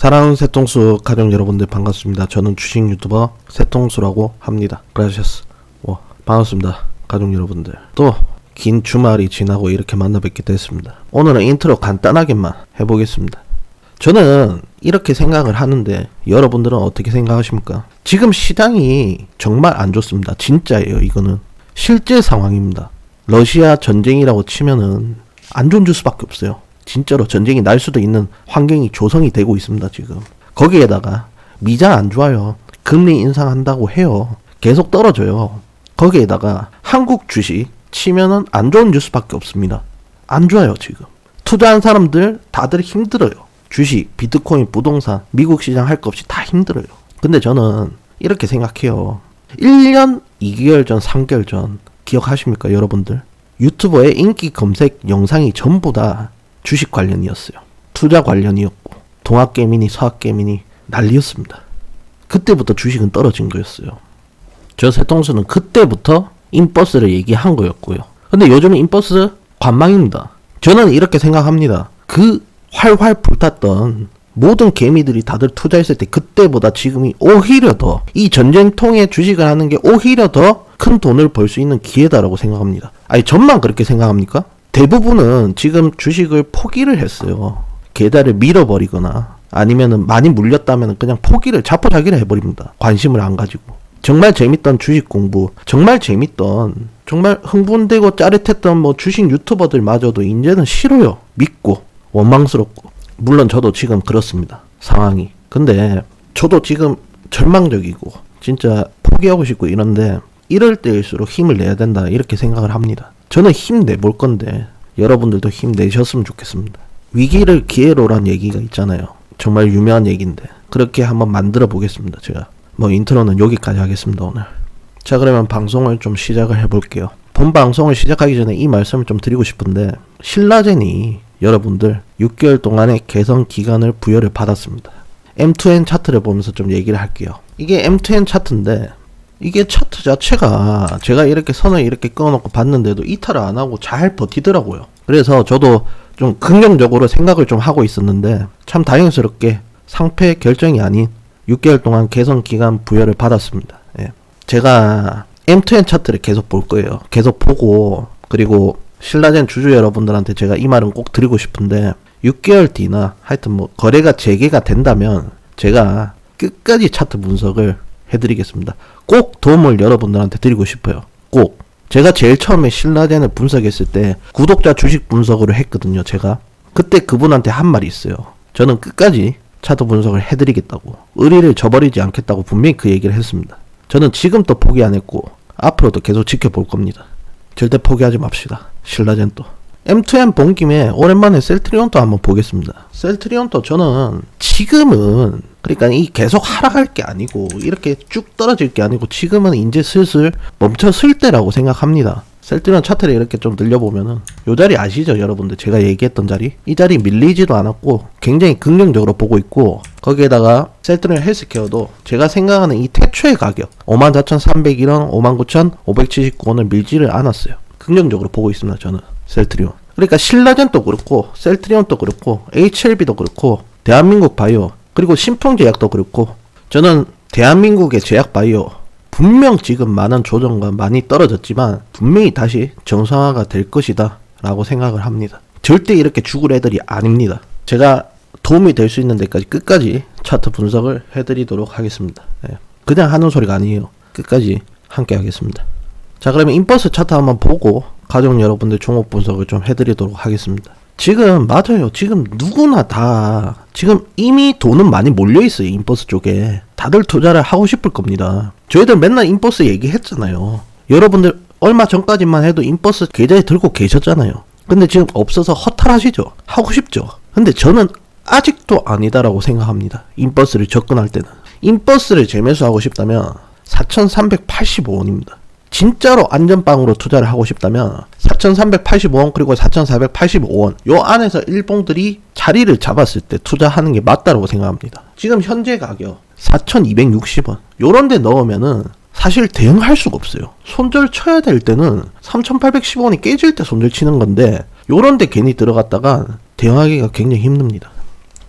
사랑하는 새통수 가족 여러분들 반갑습니다. 저는 주식 유튜버 새통수라고 합니다. 그라시아스. 반갑습니다. 가족 여러분들. 또 긴 주말이 지나고 이렇게 만나 뵙게 됐습니다. 오늘은 인트로 간단하게만 해보겠습니다. 저는 이렇게 생각을 하는데 여러분들은 어떻게 생각하십니까? 지금 시장이 정말 안 좋습니다. 진짜예요. 이거는 실제 상황입니다. 러시아 전쟁이라고 치면은 안 좋은 수밖에 없어요. 진짜로 전쟁이 날 수도 있는 환경이 조성이 되고 있습니다. 지금 거기에다가 미자 안 좋아요. 금리 인상한다고 해요. 계속 떨어져요. 거기에다가 한국 주식 치면은 안 좋은 뉴스밖에 없습니다. 안 좋아요. 지금 투자한 사람들 다들 힘들어요. 주식, 비트코인, 부동산, 미국 시장 할 것 없이 다 힘들어요. 근데 저는 이렇게 생각해요. 1년 2개월 전 3개월 전 기억하십니까 여러분들? 유튜버의 인기 검색 영상이 전부 다 주식 관련이었어요. 투자 관련이었고 동학개미니 서학개미니 난리였습니다. 그때부터 주식은 떨어진 거였어요. 저 새통수는 그때부터 인버스를 얘기한 거였고요. 근데 요즘은 인버스 관망입니다. 저는 이렇게 생각합니다. 그 활활 불탔던 모든 개미들이 다들 투자했을 때 그때보다 지금이 오히려 더 이 전쟁통에 주식을 하는 게 오히려 더 큰 돈을 벌 수 있는 기회다라고 생각합니다. 아니 전만 그렇게 생각합니까? 대부분은 지금 주식을 포기를 했어요. 계좌를 밀어버리거나 아니면은 많이 물렸다면 그냥 포기를 자포자기를 해버립니다. 관심을 안 가지고. 정말 재밌던 주식 공부, 정말 재밌던, 정말 흥분되고 짜릿했던 뭐 주식 유튜버들마저도 이제는 싫어요. 믿고 원망스럽고. 물론 저도 지금 그렇습니다. 상황이. 근데 저도 지금 절망적이고 진짜 포기하고 싶고 이런데 이럴 때일수록 힘을 내야 된다 이렇게 생각을 합니다. 저는 힘내볼 건데 여러분들도 힘내셨으면 좋겠습니다. 위기를 기회로란 얘기가 있잖아요. 정말 유명한 얘기인데 그렇게 한번 만들어 보겠습니다. 제가 인트로는 여기까지 하겠습니다. 오늘. 자, 그러면 방송을 좀 시작을 해볼게요. 본 방송을 시작하기 전에 이 말씀을 좀 드리고 싶은데 신라젠이 여러분들 6개월 동안의 개선 기간을 부여를 받았습니다. M2N 차트를 보면서 좀 얘기를 할게요. 이게 M2N 차트인데 이게 차트 자체가 제가 이렇게 선을 이렇게 끊어놓고 봤는데도 이탈을 안 하고 잘 버티더라고요. 그래서 저도 좀 긍정적으로 생각을 좀 하고 있었는데 참 다행스럽게 상패 결정이 아닌 6개월 동안 개선 기간 부여를 받았습니다. 예. 제가 M2N 차트를 계속 볼 거예요. 계속 보고 그리고 신라젠 주주 여러분들한테 제가 이 말은 꼭 드리고 싶은데 6개월 뒤나 하여튼 거래가 재개가 된다면 제가 끝까지 차트 분석을 해드리겠습니다. 꼭 도움을 여러분들한테 드리고 싶어요. 꼭. 제가 제일 처음에 신라젠을 분석했을 때 구독자 주식 분석으로 했거든요. 제가 그때 그분한테 한 말이 있어요. 저는 끝까지 차트 분석을 해드리겠다고, 의리를 저버리지 않겠다고 분명히 그 얘기를 했습니다. 저는 지금도 포기 안 했고 앞으로도 계속 지켜볼 겁니다. 절대 포기하지 맙시다. 신라젠 또 M2M 본 김에 오랜만에 셀트리온도 한번 보겠습니다. 셀트리온도 저는 지금은 그러니까 이 계속 하락할 게 아니고 이렇게 쭉 떨어질 게 아니고 지금은 이제 슬슬 멈춰설 때라고 생각합니다. 셀트리온 차트를 이렇게 좀 늘려보면은 요 자리 아시죠 여러분들? 제가 얘기했던 자리? 이 자리 밀리지도 않았고 굉장히 긍정적으로 보고 있고 거기에다가 셀트리온 헬스케어도 제가 생각하는 이 태초의 가격 54,301원, 59,579원을 밀지를 않았어요. 긍정적으로 보고 있습니다. 저는 셀트리온. 그러니까 신라젠도 그렇고 셀트리온도 그렇고 HLB도 그렇고 대한민국 바이오 그리고 신풍제약도 그렇고 저는 대한민국의 제약 바이오 분명 지금 많은 조정과 많이 떨어졌지만 분명히 다시 정상화가 될 것이다 라고 생각을 합니다. 절대 이렇게 죽을 애들이 아닙니다. 제가 도움이 될 수 있는 데까지 끝까지 차트 분석을 해드리도록 하겠습니다. 네. 그냥 하는 소리가 아니에요. 끝까지 함께 하겠습니다. 자, 그러면 인버스 차트 한번 보고 가족 여러분들 종목 분석을 좀 해드리도록 하겠습니다. 지금 맞아요. 지금 누구나 다 지금 이미 돈은 많이 몰려있어요. 인버스 쪽에 다들 투자를 하고 싶을 겁니다. 저희들 맨날 인버스 얘기했잖아요. 여러분들 얼마 전까지만 해도 인버스 계좌에 들고 계셨잖아요. 근데 지금 없어서 허탈하시죠? 하고 싶죠? 근데 저는 아직도 아니다라고 생각합니다. 인버스를 접근할 때는 인버스를 재매수하고 싶다면 4,385원입니다. 진짜로 안전빵으로 투자를 하고 싶다면 4,385원 그리고 4,485원 요 안에서 일봉들이 자리를 잡았을 때 투자하는 게 맞다고 생각합니다. 지금 현재 가격 4,260원 요런 데 넣으면은 사실 대응할 수가 없어요. 손절 쳐야 될 때는 3,810원이 깨질 때 손절 치는 건데 요런 데 괜히 들어갔다가 대응하기가 굉장히 힘듭니다.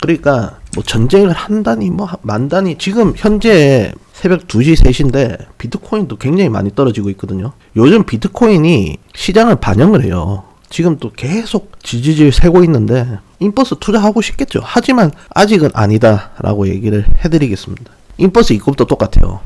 그러니까 뭐 전쟁을 한다니 뭐 만다니 지금 현재 새벽 2시 3시인데 비트코인도 굉장히 많이 떨어지고 있거든요. 요즘 비트코인이 시장을 반영을 해요. 지금 또 계속 지지질 세고 있는데 인버스 투자하고 싶겠죠. 하지만 아직은 아니다 라고 얘기를 해드리겠습니다. 인버스 이급도 똑같아요.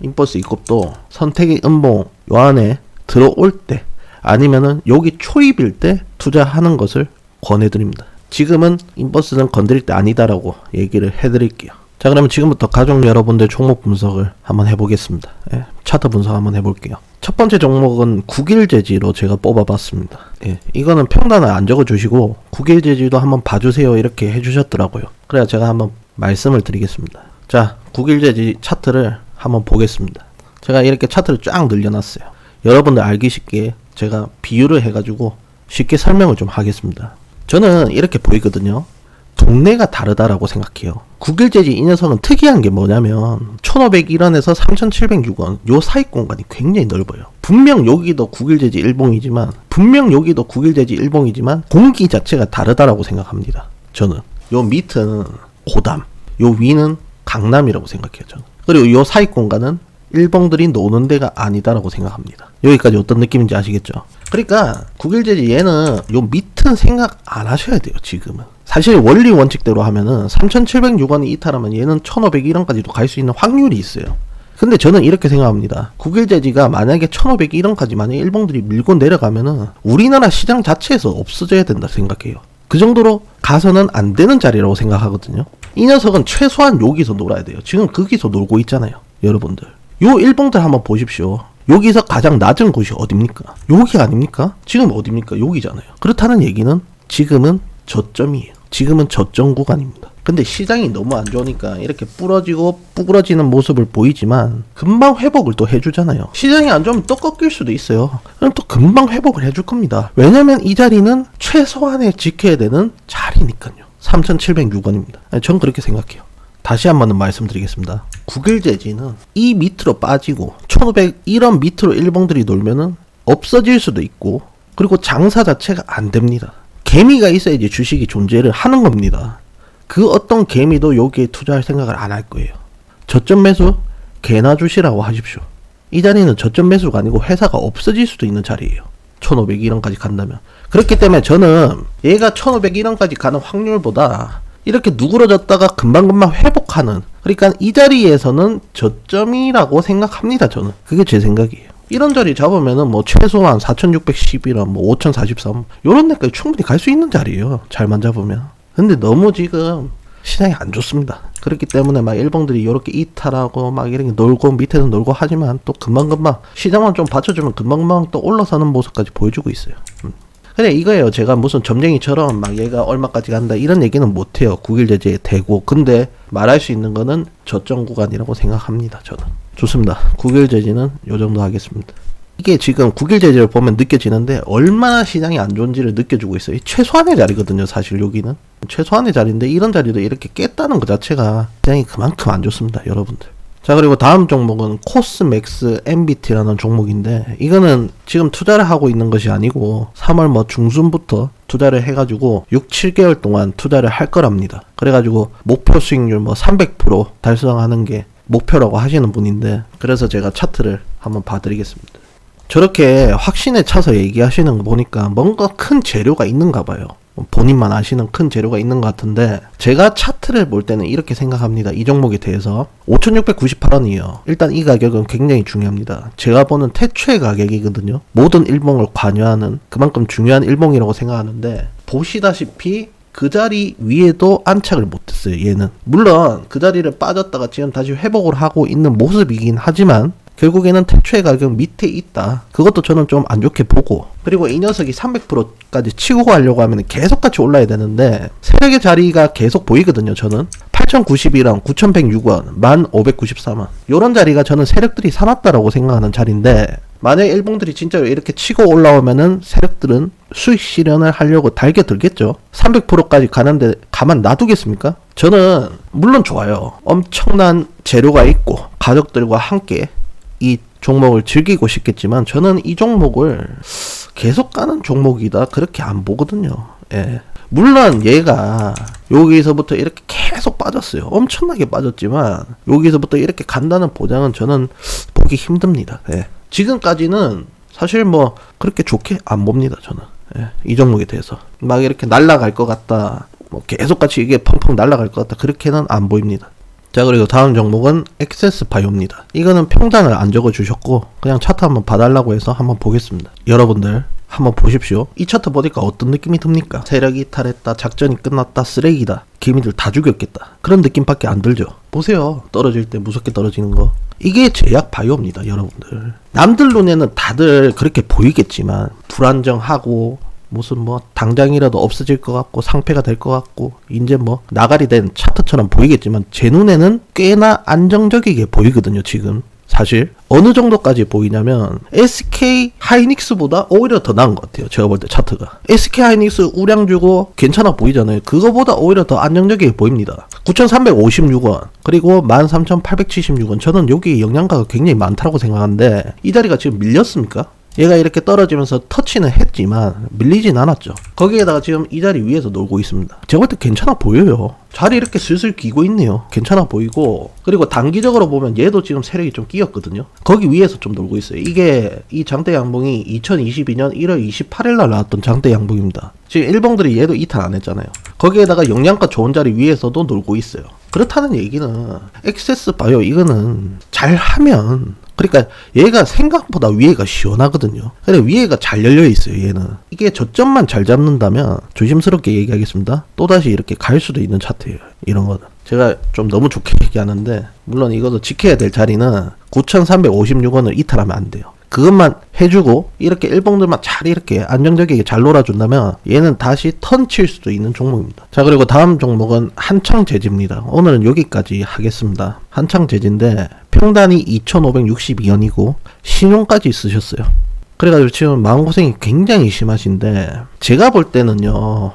인버스 이급도 선택의 음봉 요 안에 들어올 때 아니면은 여기 초입일 때 투자하는 것을 권해드립니다. 지금은 인버스는 건드릴 때 아니다라고 얘기를 해드릴게요. 자, 그러면 지금부터 가족 여러분들 종목 분석을 한번 해보겠습니다. 예, 차트 분석 한번 해볼게요. 첫 번째 종목은 국일제지로 제가 뽑아봤습니다. 예, 이거는 평단을 안 적어주시고 국일제지도 한번 봐주세요 이렇게 해주셨더라고요. 그래야 제가 한번 말씀을 드리겠습니다. 자, 국일제지 차트를 한번 보겠습니다. 제가 이렇게 차트를 쫙 늘려놨어요. 여러분들 알기 쉽게 제가 비유를 해가지고 쉽게 설명을 좀 하겠습니다. 저는 이렇게 보이거든요. 동네가 다르다라고 생각해요. 국일제지 이 녀석은 특이한 게 뭐냐면 1501원에서 3706원 요 사이 공간이 굉장히 넓어요. 분명 여기도 국일제지 일봉이지만 공기 자체가 다르다라고 생각합니다. 저는 요 밑은 고담, 요 위는 강남이라고 생각해요. 저는. 그리고 요 사이 공간은 일봉들이 노는 데가 아니다라고 생각합니다. 여기까지 어떤 느낌인지 아시겠죠? 그러니까 국일제지 얘는 요 밑은 생각 안 하셔야 돼요. 지금은 사실 원리 원칙대로 하면은 3706원이 이탈하면 얘는 1501원까지도 갈 수 있는 확률이 있어요. 근데 저는 이렇게 생각합니다. 국일제지가 만약에 1501원까지 만약에 일봉들이 밀고 내려가면은 우리나라 시장 자체에서 없어져야 된다 생각해요. 그 정도로 가서는 안 되는 자리라고 생각하거든요. 이 녀석은 최소한 여기서 놀아야 돼요. 지금 거기서 놀고 있잖아요. 여러분들 요 일봉들 한번 보십시오. 여기서 가장 낮은 곳이 어딥니까? 여기 아닙니까? 지금 어딥니까? 여기잖아요. 그렇다는 얘기는 지금은 저점이에요. 지금은 저점 구간입니다. 근데 시장이 너무 안 좋으니까 이렇게 부러지고 뿌그러지는 모습을 보이지만 금방 회복을 또 해주잖아요. 시장이 안 좋으면 또 꺾일 수도 있어요. 그럼 또 금방 회복을 해줄 겁니다. 왜냐면 이 자리는 최소한에 지켜야 되는 자리니까요. 3706원입니다. 전 그렇게 생각해요. 다시 한번 말씀드리겠습니다. 국일제지는 이 밑으로 빠지고 1501원 밑으로 일봉들이 놀면은 없어질 수도 있고, 그리고 장사 자체가 안 됩니다. 개미가 있어야지 주식이 존재를 하는 겁니다. 그 어떤 개미도 여기에 투자할 생각을 안 할 거예요. 저점 매수 개나 주시라고 하십시오. 이 자리는 저점 매수가 아니고 회사가 없어질 수도 있는 자리예요. 1501원까지 간다면. 그렇기 때문에 저는 얘가 1501원까지 가는 확률보다 이렇게 누그러졌다가 금방금방 회복하는, 그러니까 이 자리에서는 저점이라고 생각합니다. 저는 그게 제 생각이에요. 이런 자리 잡으면은 뭐 최소한 4611원, 뭐 5043 요런 데까지 충분히 갈 수 있는 자리예요. 잘만 잡으면. 근데 너무 지금 시장이 안 좋습니다. 그렇기 때문에 막 일봉들이 이렇게 이탈하고 막 이렇게 놀고 밑에서 놀고 하지만 또 금방금방 시장만 좀 받쳐주면 금방금방 또 올라서는 모습까지 보여주고 있어요. 그래 이거예요. 제가 무슨 점쟁이처럼 막 얘가 얼마까지 간다 이런 얘기는 못해요. 국일제지에 대고. 근데 말할 수 있는 거는 저점 구간이라고 생각합니다. 저는. 좋습니다. 국일제지는 요 정도 하겠습니다. 이게 지금 국일제지를 보면 느껴지는데 얼마나 시장이 안 좋은지를 느껴주고 있어요. 최소한의 자리거든요. 사실 여기는 최소한의 자리인데 이런 자리도 이렇게 깼다는 것 자체가 시장이 그만큼 안 좋습니다. 여러분들. 자, 그리고 다음 종목은 코스맥스 MBT라는 종목인데 이거는 지금 투자를 하고 있는 것이 아니고 3월 뭐 중순부터 투자를 해가지고 6, 7개월 동안 투자를 할 거랍니다. 그래가지고 목표 수익률 뭐 300% 달성하는 게 목표라고 하시는 분인데, 그래서 제가 차트를 한번 봐드리겠습니다. 저렇게 확신에 차서 얘기하시는 거 보니까 뭔가 큰 재료가 있는가 봐요. 본인만 아시는 큰 재료가 있는 것 같은데, 제가 차트를 볼 때는 이렇게 생각합니다. 이 종목에 대해서 5698원이에요. 일단 이 가격은 굉장히 중요합니다. 제가 보는 태초의 가격이거든요. 모든 일봉을 관여하는 그만큼 중요한 일봉이라고 생각하는데, 보시다시피 그 자리 위에도 안착을 못했어요. 얘는 물론 그 자리를 빠졌다가 지금 다시 회복을 하고 있는 모습이긴 하지만 결국에는 태초의 가격 밑에 있다. 그것도 저는 좀 안 좋게 보고, 그리고 이 녀석이 300%까지 치고 가려고 하면 계속 같이 올라야 되는데 세력의 자리가 계속 보이거든요. 저는 8091원, 9106원, 1593원 요런 자리가 저는 세력들이 사놨다라고 생각하는 자리인데, 만약에 일봉들이 진짜로 이렇게 치고 올라오면은 세력들은 수익 실현을 하려고 달겨들겠죠. 300%까지 가는데 가만 놔두겠습니까? 저는 물론 좋아요. 엄청난 재료가 있고 가족들과 함께 이 종목을 즐기고 싶겠지만 저는 이 종목을 계속 가는 종목이다 그렇게 안 보거든요. 예. 물론 얘가 여기서부터 이렇게 계속 빠졌어요. 엄청나게 빠졌지만 여기서부터 이렇게 간다는 보장은 저는 보기 힘듭니다. 예. 지금까지는 사실 뭐 그렇게 좋게 안 봅니다. 저는 이 종목에 대해서 막 이렇게 날아갈 것 같다, 뭐 계속 같이 이게 펑펑 날아갈 것 같다, 그렇게는 안 보입니다. 자, 그리고 다음 종목은 액세스 바이오입니다. 이거는 평단을 안 적어 주셨고 그냥 차트 한번 봐달라고 해서 한번 보겠습니다. 여러분들 한번 보십시오. 이 차트 보니까 어떤 느낌이 듭니까? 세력이 이탈했다, 작전이 끝났다, 쓰레기다, 개미들 다 죽였겠다, 그런 느낌밖에 안 들죠. 보세요. 떨어질 때 무섭게 떨어지는 거. 이게 제약 바이오입니다, 여러분들. 남들 눈에는 다들 그렇게 보이겠지만 불안정하고 무슨 뭐 당장이라도 없어질 것 같고 상패가 될 것 같고 이제 뭐 나가리 된 차트처럼 보이겠지만 제 눈에는 꽤나 안정적이게 보이거든요. 지금 사실 어느 정도까지 보이냐면 SK 하이닉스보다 오히려 더 나은 것 같아요. 제가 볼 때 차트가 SK 하이닉스 우량 주고 괜찮아 보이잖아요. 그거보다 오히려 더 안정적이게 보입니다. 9,356원 그리고 13,876원, 저는 여기 영양가가 굉장히 많다고 생각하는데 이 자리가 지금 밀렸습니까? 얘가 이렇게 떨어지면서 터치는 했지만 밀리진 않았죠. 거기에다가 지금 이 자리 위에서 놀고 있습니다. 제가 볼 때 괜찮아 보여요. 자리 이렇게 슬슬 끼고 있네요. 괜찮아 보이고, 그리고 단기적으로 보면 얘도 지금 세력이 좀 끼었거든요. 거기 위에서 좀 놀고 있어요. 이게 이 장대 양봉이 2022년 1월 28일 날 나왔던 장대 양봉입니다. 지금 일봉들이 얘도 이탈 안 했잖아요. 거기에다가 영양가 좋은 자리 위에서도 놀고 있어요. 그렇다는 얘기는 액세스 바이오 이거는 잘하면, 그러니까 얘가 생각보다 위에가 시원하거든요. 근데 위에가 잘 열려 있어요. 얘는 이게 저점만 잘 잡는다면 조심스럽게 얘기하겠습니다. 또다시 이렇게 갈 수도 있는 차트예요. 이런 거는 제가 좀 너무 좋게 얘기하는데, 물론 이것도 지켜야 될 자리는 9,356원을 이탈하면 안 돼요. 그것만 해주고 이렇게 일봉들만 잘 이렇게 안정적이게 잘 놀아준다면 얘는 다시 턴 칠 수도 있는 종목입니다. 자, 그리고 다음 종목은 한창제지입니다. 오늘은 여기까지 하겠습니다. 한창제지인데 평단이 2,562원이고 신용까지 쓰셨어요. 그래가지고 지금 마음고생이 굉장히 심하신데, 제가 볼 때는요,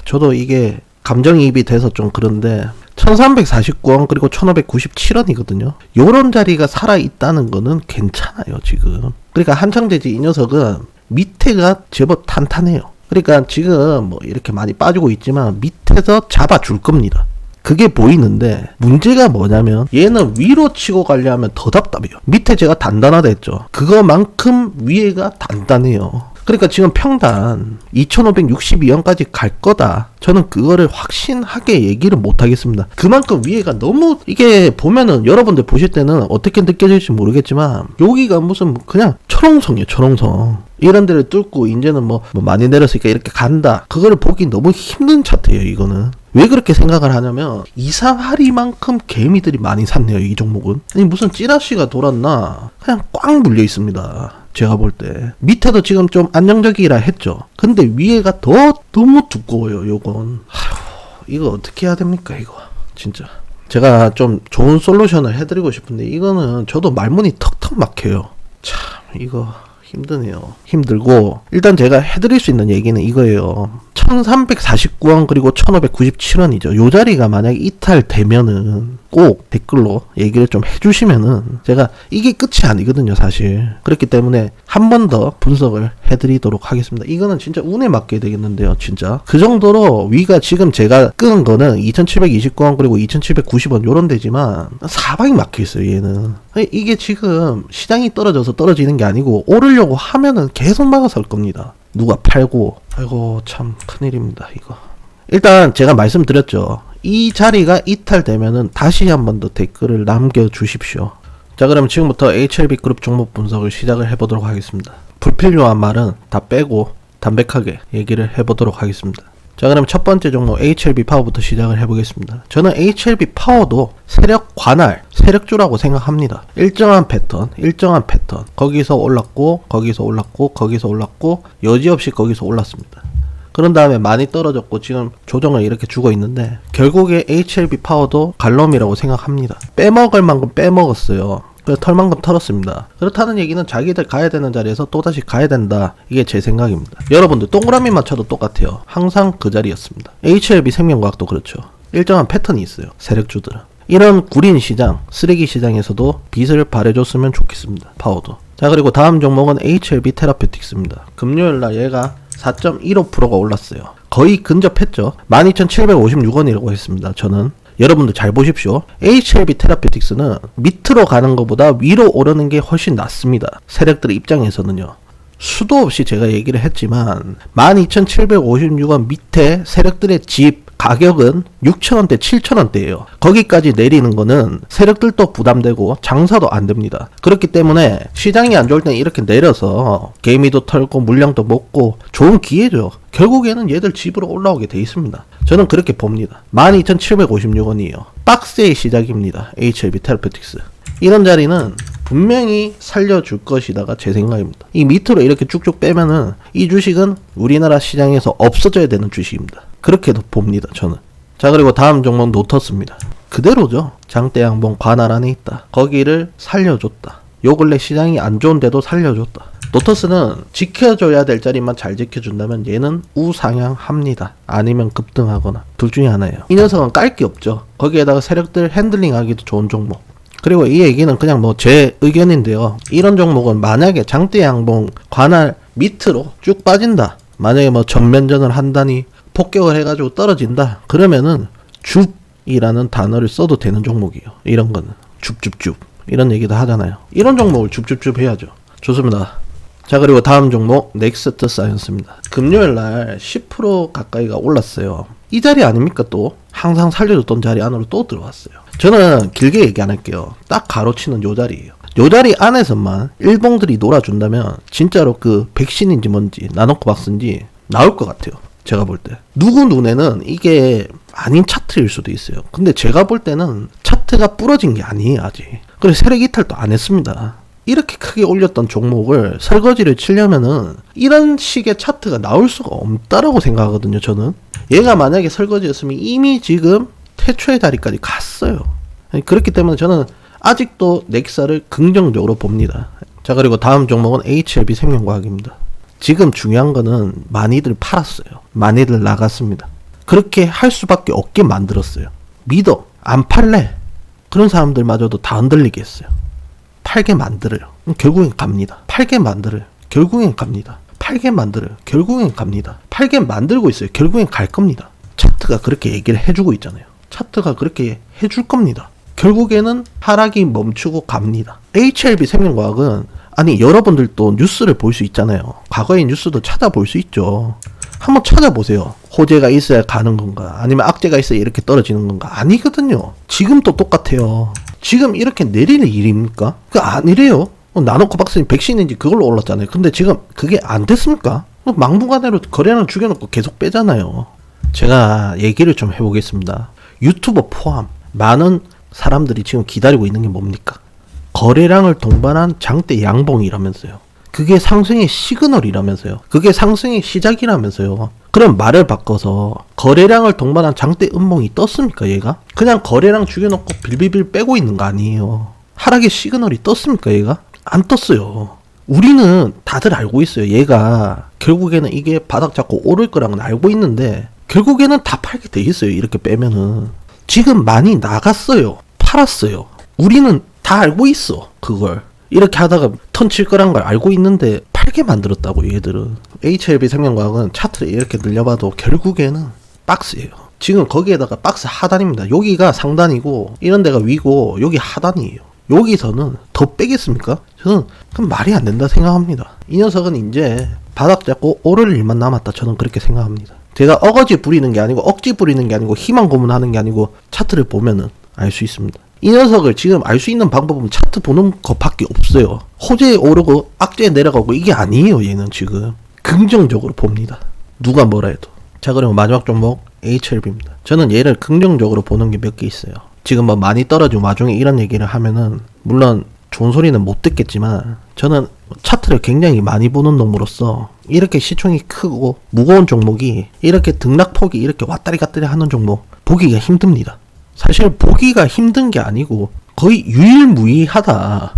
저도 이게 감정이입이 돼서 좀 그런데 1349원 그리고 1597원이거든요. 요런 자리가 살아있다는 거는 괜찮아요 지금. 그러니까 한창제지 이 녀석은 밑에가 제법 탄탄해요. 그러니까 지금 뭐 이렇게 많이 빠지고 있지만 밑에서 잡아줄 겁니다. 그게 보이는데 문제가 뭐냐면 얘는 위로 치고 가려면 더 답답해요. 밑에 제가 단단하다 했죠. 그거만큼 위에가 단단해요. 그러니까 지금 평단 2,562원까지 갈 거다, 저는 그거를 확신하게 얘기를 못 하겠습니다. 그만큼 위에가 너무, 이게 보면은 여러분들 보실 때는 어떻게 느껴질지 모르겠지만 여기가 무슨 그냥 철옹성이에요. 철옹성. 이런 데를 뚫고 이제는 뭐 많이 내렸으니까 이렇게 간다, 그거를 보기 너무 힘든 차트예요. 이거는 왜 그렇게 생각을 하냐면 이상하리만큼 개미들이 많이 샀네요. 이 종목은. 아니 무슨 찌라시가 돌았나, 그냥 꽉 물려 있습니다. 제가 볼 때 밑에도 지금 좀 안정적이라 했죠. 근데 위에가 더 너무 두꺼워요. 요건 이거 어떻게 해야 됩니까? 이거 진짜 제가 좀 좋은 솔루션을 해드리고 싶은데 이거는 저도 말문이 턱턱 막혀요. 참 이거 힘드네요. 힘들고 일단 제가 해드릴 수 있는 얘기는 이거예요. 1349원 그리고 1597원이죠. 요 자리가 만약에 이탈되면은 꼭 댓글로 얘기를 좀 해주시면은 제가 이게 끝이 아니거든요 사실. 그렇기 때문에 한 번 더 분석을 해드리도록 하겠습니다. 이거는 진짜 운에 맡겨야 되겠는데요 진짜. 그 정도로 위가 지금 제가 끄는 거는 2729원 그리고 2790원 요런 데지만 사방이 막혀있어요 얘는. 아니, 이게 지금 시장이 떨어져서 떨어지는 게 아니고 오르려고 하면은 계속 막아설 겁니다. 누가 팔고. 아이고 참 큰일입니다 이거. 일단 제가 말씀드렸죠. 이 자리가 이탈되면은 다시 한 번 더 댓글을 남겨주십시오. 자, 그럼 지금부터 HLB그룹 종목 분석을 시작을 해보도록 하겠습니다. 불필요한 말은 다 빼고 담백하게 얘기를 해보도록 하겠습니다. 자, 그럼 첫 번째 종목 HLB 파워부터 시작을 해보겠습니다. 저는 HLB 파워도 세력 관할, 세력주라고 생각합니다. 일정한 패턴, 거기서 올랐고 거기서 올랐고 거기서 올랐고 여지없이 거기서 올랐습니다. 그런 다음에 많이 떨어졌고 지금 조정을 이렇게 주고 있는데 결국에 HLB 파워도 갈놈이라고 생각합니다. 빼먹을 만큼 빼먹었어요. 털만큼 털었습니다. 그렇다는 얘기는 자기들 가야 되는 자리에서 또다시 가야 된다, 이게 제 생각입니다. 여러분들 동그라미 맞춰도 똑같아요. 항상 그 자리였습니다. HLB 생명과학도 그렇죠. 일정한 패턴이 있어요 세력주들은. 이런 구린 시장, 쓰레기 시장에서도 빛을 발해줬으면 좋겠습니다 파워도. 자, 그리고 다음 종목은 HLB 테라피틱스입니다. 금요일날 얘가 4.15%가 올랐어요. 거의 근접했죠. 12,756원이라고 했습니다. 저는 여러분들 잘 보십시오. HLB 테라피틱스는 밑으로 가는 것보다 위로 오르는 게 훨씬 낫습니다. 세력들의 입장에서는요. 수도 없이 제가 얘기를 했지만 12,756원 밑에 세력들의 집 가격은 6,000원대, 7,000원대예요. 거기까지 내리는 거는 세력들도 부담되고 장사도 안 됩니다. 그렇기 때문에 시장이 안 좋을 때는 이렇게 내려서 개미도 털고 물량도 먹고 좋은 기회죠. 결국에는 얘들 집으로 올라오게 돼 있습니다. 저는 그렇게 봅니다. 12,756원이에요. 박스의 시작입니다. HLB 테라피틱스. 이런 자리는 분명히 살려줄 것이다가 제 생각입니다. 이 밑으로 이렇게 쭉쭉 빼면은 이 주식은 우리나라 시장에서 없어져야 되는 주식입니다. 그렇게도 봅니다. 저는. 자, 그리고 다음 종목 노터스입니다. 그대로죠. 장대 양봉 관할 안에 있다. 거기를 살려줬다. 요 근래 시장이 안 좋은데도 살려줬다. 노터스는 지켜줘야 될 자리만 잘 지켜준다면 얘는 우상향합니다. 아니면 급등하거나 둘 중에 하나예요. 이 녀석은 깔 게 없죠. 거기에다가 세력들 핸들링하기도 좋은 종목. 그리고 이 얘기는 그냥 뭐 제 의견인데요. 이런 종목은 만약에 장대 양봉 관할 밑으로 쭉 빠진다. 만약에 뭐 전면전을 한다니 폭격을 해가지고 떨어진다. 그러면은 줍이라는 단어를 써도 되는 종목이에요. 이런 거는 줍줍줍 이런 얘기도 하잖아요. 이런 종목을 줍줍줍 해야죠. 좋습니다. 자, 그리고 다음 종목 넥스트 사이언스입니다. 금요일날 10% 가까이가 올랐어요. 이 자리 아닙니까? 또 항상 살려줬던 자리 안으로 또 들어왔어요. 저는 길게 얘기 안 할게요. 딱 가로치는 요 자리예요. 요 자리 안에서만 일봉들이 놀아준다면 진짜로 그 백신인지 뭔지 나노코박스인지 나올 것 같아요. 제가 볼 때. 누구 눈에는 이게 아닌 차트일 수도 있어요. 근데 제가 볼 때는 차트가 부러진 게 아니에요, 아직. 그래서 세력 이탈도 안 했습니다. 이렇게 크게 올렸던 종목을 설거지를 치려면은 이런 식의 차트가 나올 수가 없다라고 생각하거든요, 저는. 얘가 만약에 설거지였으면 이미 지금 태초의 자리까지 갔어요. 그렇기 때문에 저는 아직도 넥사를 긍정적으로 봅니다. 자, 그리고 다음 종목은 HLB 생명과학입니다. 지금 중요한 거는 많이들 팔았어요. 많이들 나갔습니다. 그렇게 할 수밖에 없게 만들었어요. 믿어. 안 팔래. 그런 사람들마저도 다 흔들리게 했어요. 팔게 만들어요. 결국엔 갑니다. 팔게 만들어요. 결국엔 갑니다. 팔게 만들어요. 결국엔 갑니다. 팔게 만들고 있어요. 결국엔 갈 겁니다. 차트가 그렇게 얘기를 해주고 있잖아요. 차트가 그렇게 해줄 겁니다. 결국에는 하락이 멈추고 갑니다. HLB 생명과학은 아니 여러분들도 뉴스를 볼 수 있잖아요. 과거의 뉴스도 찾아볼 수 있죠. 한번 찾아보세요. 호재가 있어야 가는 건가 아니면 악재가 있어야 이렇게 떨어지는 건가. 아니거든요. 지금도 똑같아요. 지금 이렇게 내릴 일입니까? 그 아니래요. 나노코박스는 백신인지 그걸로 올랐잖아요. 근데 지금 그게 안 됐습니까? 막무가내로 거래량을 죽여놓고 계속 빼잖아요. 제가 얘기를 좀 해보겠습니다. 유튜버 포함 많은 사람들이 지금 기다리고 있는 게 뭡니까? 거래량을 동반한 장대 양봉이라면서요. 그게 상승의 시그널이라면서요. 그게 상승의 시작이라면서요. 그럼 말을 바꿔서 거래량을 동반한 장대 음봉이 떴습니까, 얘가? 그냥 거래량 죽여놓고 빌빌빌 빼고 있는 거 아니에요. 하락의 시그널이 떴습니까, 얘가? 안 떴어요. 우리는 다들 알고 있어요. 얘가 결국에는 이게 바닥 잡고 오를 거라는 건 알고 있는데 결국에는 다 팔게 돼 있어요. 이렇게 빼면은. 지금 많이 나갔어요. 팔았어요. 우리는 다 알고 있어. 그걸. 이렇게 하다가 턴 칠 거란 걸 알고 있는데 팔게 만들었다고 얘들은. HLB 생명과학은 차트를 이렇게 늘려봐도 결국에는 박스예요. 지금 거기에다가 박스 하단입니다. 여기가 상단이고 이런 데가 위고 여기 하단이에요. 여기서는 더 빼겠습니까? 저는 그럼 말이 안 된다 생각합니다. 이 녀석은 이제 바닥 잡고 오를 일만 남았다. 저는 그렇게 생각합니다. 제가 어거지 부리는 게 아니고 억지 부리는 게 아니고 희망 고문하는 게 아니고 차트를 보면은 알 수 있습니다. 이 녀석을 지금 알 수 있는 방법은 차트 보는 것밖에 없어요. 호재에 오르고 악재에 내려가고 이게 아니에요. 얘는 지금 긍정적으로 봅니다. 누가 뭐라 해도. 자, 그리고 마지막 종목 HLB입니다. 저는 얘를 긍정적으로 보는 게 몇 개 있어요. 지금 뭐 많이 떨어진 와중에 이런 얘기를 하면은 물론 좋은 소리는 못 듣겠지만 저는 차트를 굉장히 많이 보는 놈으로서 이렇게 시총이 크고 무거운 종목이 이렇게 등락폭이 이렇게 왔다리 갔다리 하는 종목 보기가 힘듭니다. 사실 보기가 힘든 게 아니고 거의 유일무이하다.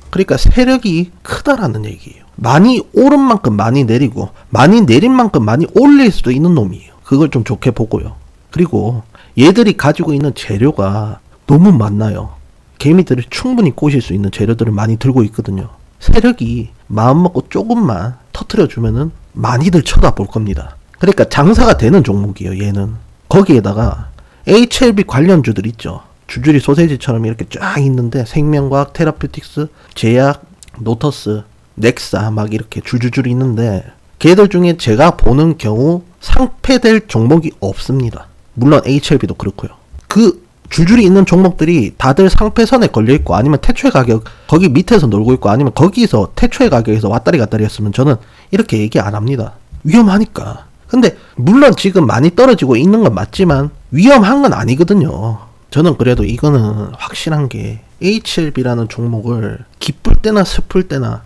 그러니까 세력이 크다라는 얘기예요. 많이 오른 만큼 많이 내리고 많이 내린 만큼 많이 올릴 수도 있는 놈이에요. 그걸 좀 좋게 보고요. 그리고 얘들이 가지고 있는 재료가 너무 많나요. 개미들을 충분히 꼬실 수 있는 재료들을 많이 들고 있거든요. 세력이 마음먹고 조금만 터트려주면은 많이들 쳐다볼 겁니다. 그러니까 장사가 되는 종목이에요, 얘는. 거기에다가 HLB 관련주들 있죠. 줄줄이 소세지처럼 이렇게 쫙 있는데 생명과학, 테라퓨틱스, 제약, 노터스, 넥사 막 이렇게 줄줄줄 있는데 걔들 중에 제가 보는 경우 상패될 종목이 없습니다. 물론 HLB도 그렇고요. 그 줄줄이 있는 종목들이 다들 상패선에 걸려있고 아니면 태초의 가격 거기 밑에서 놀고 있고 아니면 거기서 태초의 가격에서 왔다리 갔다리 했으면 저는 이렇게 얘기 안 합니다. 위험하니까. 근데 물론 지금 많이 떨어지고 있는 건 맞지만 위험한 건 아니거든요. 저는 그래도 이거는 확실한 게 HLB라는 종목을 기쁠 때나 슬플 때나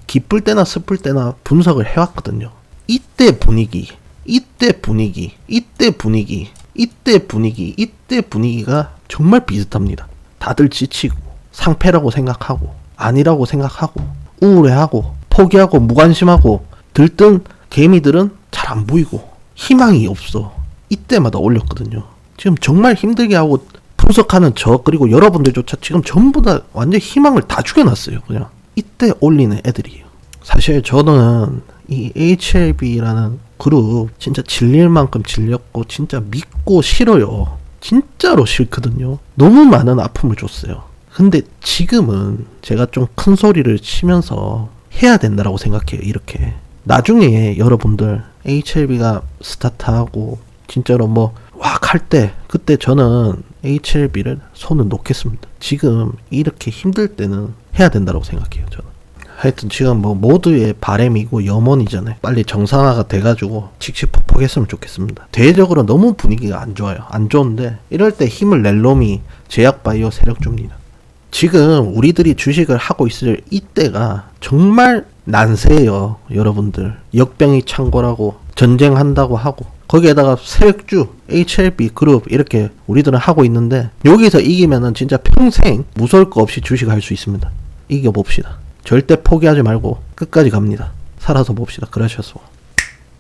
분석을 해왔거든요. 이때 분위기가 정말 비슷합니다. 다들 지치고 상패라고 생각하고 아니라고 생각하고 우울해하고 포기하고 무관심하고 들뜬 개미들은 잘 안 보이고 희망이 없어. 이때마다 올렸거든요. 지금 정말 힘들게 하고 분석하는 저 그리고 여러분들조차 지금 전부 다 완전 희망을 다 죽여놨어요. 그냥 이때 올리는 애들이에요. 사실 저는 이 HLB라는 그룹 진짜 질릴 만큼 질렸고 진짜 믿고 싫어요. 진짜로 싫거든요. 너무 많은 아픔을 줬어요. 근데 지금은 제가 좀 큰 소리를 치면서 해야 된다라고 생각해요. 이렇게 나중에 여러분들 HLB가 스타트하고 진짜로 뭐 왁 할 때 그때 저는 HLB를 손을 놓겠습니다. 지금 이렇게 힘들 때는 해야 된다고 생각해요. 저는 하여튼 지금 뭐 모두의 바람이고 염원이잖아요. 빨리 정상화가 돼가지고 칙칙폭폭했으면 좋겠습니다. 대외적으로 너무 분위기가 안 좋아요. 안 좋은데 이럴 때 힘을 낼 놈이 제약바이오 세력주입니다. 지금 우리들이 주식을 하고 있을 이때가 정말 난세예요. 여러분들 역병이 창궐하고 전쟁한다고 하고 거기에다가 세력주 HLB 그룹 이렇게 우리들은 하고 있는데 여기서 이기면은 진짜 평생 무서울 거 없이 주식할 수 있습니다. 이겨봅시다. 절대 포기하지 말고 끝까지 갑니다. 살아서 봅시다. 그러셔서